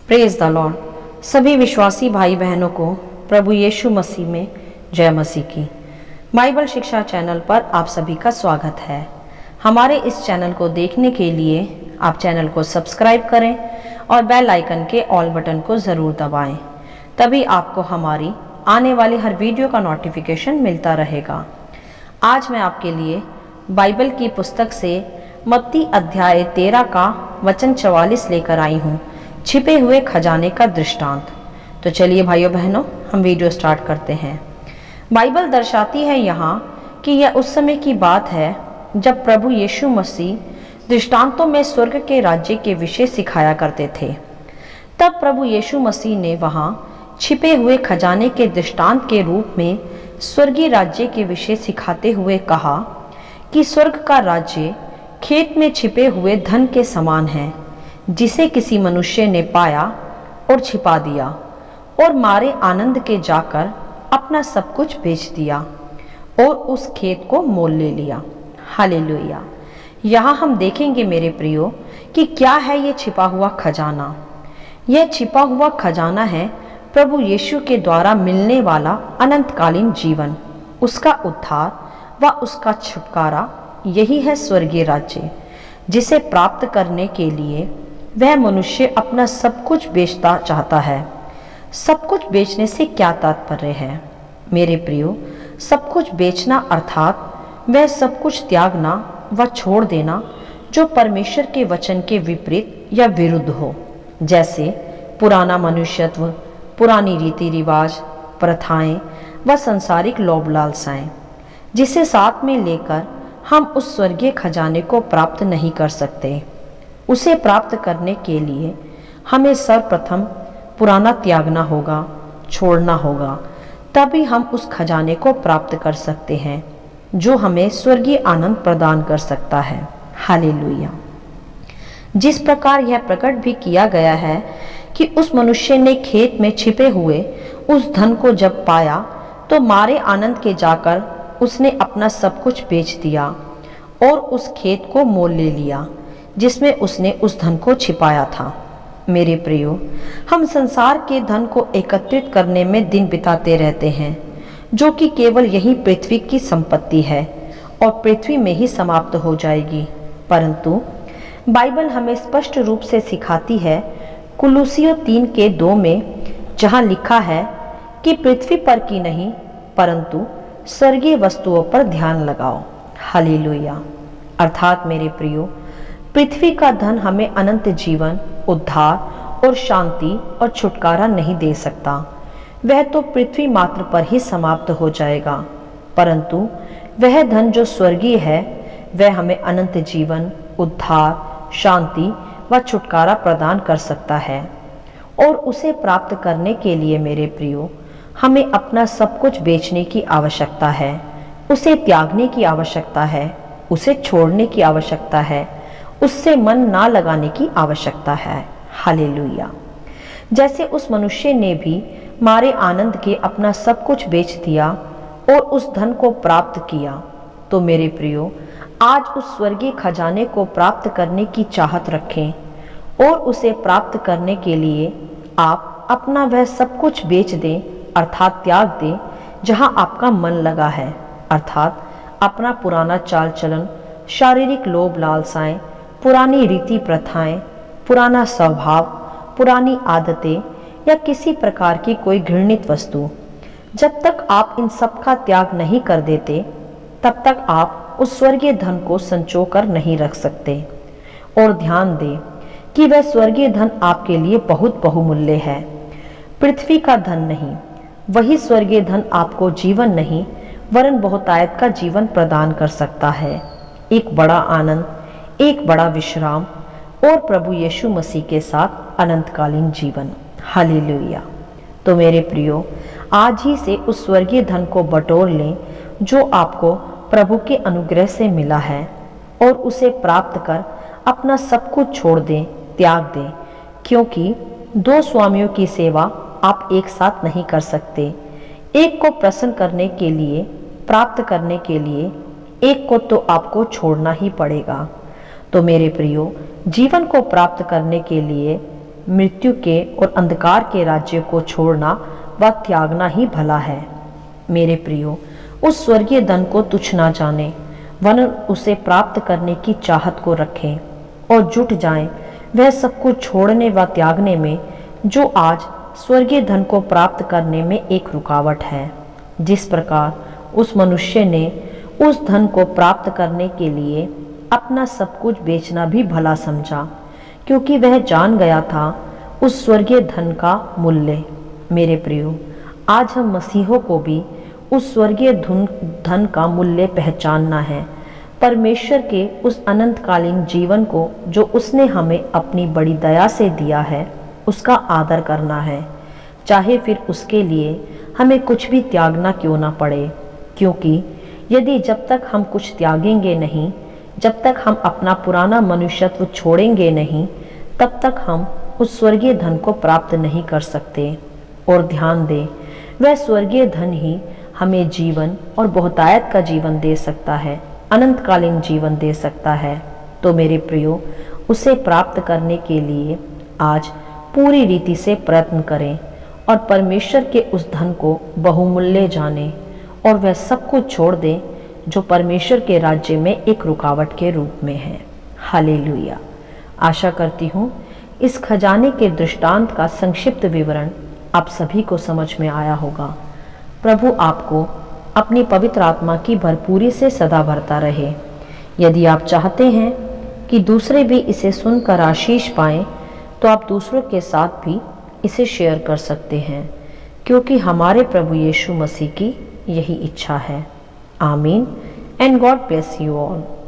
Praise the Lord. सभी विश्वासी भाई बहनों को प्रभु यीशु मसीह में जय मसीह की। बाइबल शिक्षा चैनल पर आप सभी का स्वागत है। हमारे इस चैनल को देखने के लिए आप चैनल को सब्सक्राइब करें और बेल आइकन के ऑल बटन को ज़रूर दबाएं। तभी आपको हमारी आने वाली हर वीडियो का नोटिफिकेशन मिलता रहेगा। आज मैं आपके लिए बाइबल की पुस्तक से मत्ती अध्याय 13 का वचन 44 लेकर आई हूँ, छिपे हुए खजाने का दृष्टांत। तो चलिए भाइयों बहनों, हम वीडियो स्टार्ट करते हैं। बाइबल दर्शाती है यहाँ कि यह उस समय की बात है जब प्रभु यीशु मसीह दृष्टांतों में स्वर्ग के राज्य के विषय सिखाया करते थे। तब प्रभु यीशु मसीह ने वहाँ छिपे हुए खजाने के दृष्टांत के रूप में स्वर्गीय राज्य के विषय सिखाते हुए कहा कि स्वर्ग का राज्य खेत में छिपे हुए धन के समान है, जिसे किसी मनुष्य ने पाया और छिपा दिया और मारे आनंद के जाकर अपना सब कुछ बेच दिया और उस खेत को मोल ले लिया। हालेलुया। यहाँ हम देखेंगे मेरे प्रियो कि क्या है ये छिपा हुआ खजाना। यह छिपा हुआ खजाना है प्रभु यीशु के द्वारा मिलने वाला अनंतकालीन जीवन, उसका उद्धार व उसका छुटकारा। यही है स्वर्गीय राज्य, जिसे प्राप्त करने के लिए वह मनुष्य अपना सब कुछ बेचता चाहता है। सब कुछ बेचने से क्या तात्पर्य है मेरे प्रियो? सब कुछ बेचना अर्थात वह सब कुछ त्यागना व छोड़ देना जो परमेश्वर के वचन के विपरीत या विरुद्ध हो, जैसे पुराना मनुष्यत्व, पुरानी रीति रिवाज, प्रथाएं व संसारिक लोभ लालसाएं, जिसे साथ में लेकर हम उस स्वर्गीय खजाने को प्राप्त नहीं कर सकते। उसे प्राप्त करने के लिए हमें सर्वप्रथम पुराना त्यागना होगा, छोड़ना होगा, तभी हम उस खजाने को प्राप्त कर सकते हैं जो हमें स्वर्गीय आनंद प्रदान कर सकता है। हालेलुया। जिस प्रकार यह प्रकट भी किया गया है कि उस मनुष्य ने खेत में छिपे हुए उस धन को जब पाया तो मारे आनंद के जाकर उसने अपना सब कुछ बेच दिया और उस खेत को मोल ले लिया जिसमें उसने उस धन को छिपाया था। मेरे प्रियो, हम संसार के धन को एकत्रित करने में दिन बिताते रहते हैं, जो कि केवल यही पृथ्वी की संपत्ति है और पृथ्वी में ही समाप्त हो जाएगी। परंतु बाइबल हमें स्पष्ट रूप से सिखाती है, कुलुसियों 3:2 में, जहाँ लिखा है कि पृथ्वी पर की नहीं परंतु स्वर्गीय वस्तुओं पर ध्यान लगाओ। हालेलुया। अर्थात मेरे प्रियो, पृथ्वी का धन हमें अनंत जीवन, उद्धार और शांति और छुटकारा नहीं दे सकता। वह तो पृथ्वी मात्र पर ही समाप्त हो जाएगा, परंतु वह धन जो स्वर्गीय है वह हमें अनंत जीवन, उद्धार, शांति व छुटकारा प्रदान कर सकता है। और उसे प्राप्त करने के लिए मेरे प्रियो, हमें अपना सब कुछ बेचने की आवश्यकता है, उसे त्यागने की आवश्यकता है, उसे छोड़ने की आवश्यकता है, उससे मन ना लगाने की आवश्यकता है। हालेलुया। जैसे उस मनुष्य ने भी मारे आनंद के अपना सब कुछ बेच दिया और उस धन को प्राप्त किया, तो मेरे प्रियो, आज उस स्वर्गीय खजाने को प्राप्त करने की चाहत रखें और उसे प्राप्त करने के लिए आप अपना वह सब कुछ बेच दें, अर्थात त्याग दें जहां आपका मन लगा है, अर्थात अपना पुराना चाल चलन, शारीरिक लोभ लालसाएं, पुरानी रीति प्रथाएं, पुराना स्वभाव, पुरानी आदतें या किसी प्रकार की कोई घृणित वस्तु। जब तक आप इन सब का त्याग नहीं कर देते, तब तक आप उस स्वर्गीय धन को संचो कर नहीं रख सकते। और ध्यान दें कि वह स्वर्गीय धन आपके लिए बहुत बहुमूल्य है, पृथ्वी का धन नहीं। वही स्वर्गीय धन आपको जीवन नहीं वरन बहुतायत का जीवन प्रदान कर सकता है, एक बड़ा आनंद, एक बड़ा विश्राम और प्रभु यीशु मसीह के साथ अनंतकालीन जीवन। हालेलुया। तो मेरे प्रियो, आज ही से उस स्वर्गीय धन को बटोर लें जो आपको प्रभु के अनुग्रह से मिला है और उसे प्राप्त कर अपना सब कुछ छोड़ दें, त्याग दें, क्योंकि दो स्वामियों की सेवा आप एक साथ नहीं कर सकते। एक को प्रसन्न करने के लिए, प्राप्त करने के लिए, एक को तो आपको छोड़ना ही पड़ेगा। तो मेरे प्रियो, जीवन को प्राप्त करने के लिए मृत्यु के और अंधकार के राज्य को छोड़ना व त्यागना ही भला है। मेरे प्रियो, उस स्वर्गीय धन को तुच्छ ना जाने, वरन उसे प्राप्त करने की चाहत को रखें और जुट जाएं वह सब कुछ छोड़ने व त्यागने में जो आज स्वर्गीय धन को प्राप्त करने में एक रुकावट है। जिस प्रकार उस मनुष्य ने उस धन को प्राप्त करने के लिए अपना सब कुछ बेचना भी भला समझा, क्योंकि वह जान गया था उस स्वर्गीय धन का मूल्य। मेरे प्रियो, आज हम मसीहों को भी उस स्वर्गीय धन का मूल्य पहचानना है। परमेश्वर के उस अनंतकालीन जीवन को जो उसने हमें अपनी बड़ी दया से दिया है, उसका आदर करना है, चाहे फिर उसके लिए हमें कुछ भी त्यागना क्यों ना पड़े। क्योंकि यदि जब तक हम कुछ त्यागेंगे नहीं, जब तक हम अपना पुराना मनुष्यत्व छोड़ेंगे नहीं, तब तक हम उस स्वर्गीय धन को प्राप्त नहीं कर सकते। और ध्यान दें, वह स्वर्गीय धन ही हमें जीवन और बहुतायत का जीवन दे सकता है, अनंतकालीन जीवन दे सकता है। तो मेरे प्रियो, उसे प्राप्त करने के लिए आज पूरी रीति से प्रयत्न करें और परमेश्वर के उस धन को बहुमूल्य जानें और वह सब कुछ छोड़ दें जो परमेश्वर के राज्य में एक रुकावट के रूप में है। हालेलुया। आशा करती हूँ इस खजाने के दृष्टांत का संक्षिप्त विवरण आप सभी को समझ में आया होगा। प्रभु आपको अपनी पवित्र आत्मा की भरपूरी से सदा भरता रहे। यदि आप चाहते हैं कि दूसरे भी इसे सुनकर आशीष पाएं, तो आप दूसरों के साथ भी इसे शेयर कर सकते हैं, क्योंकि हमारे प्रभु यीशु मसीह की यही इच्छा है। आमीन and God bless you all.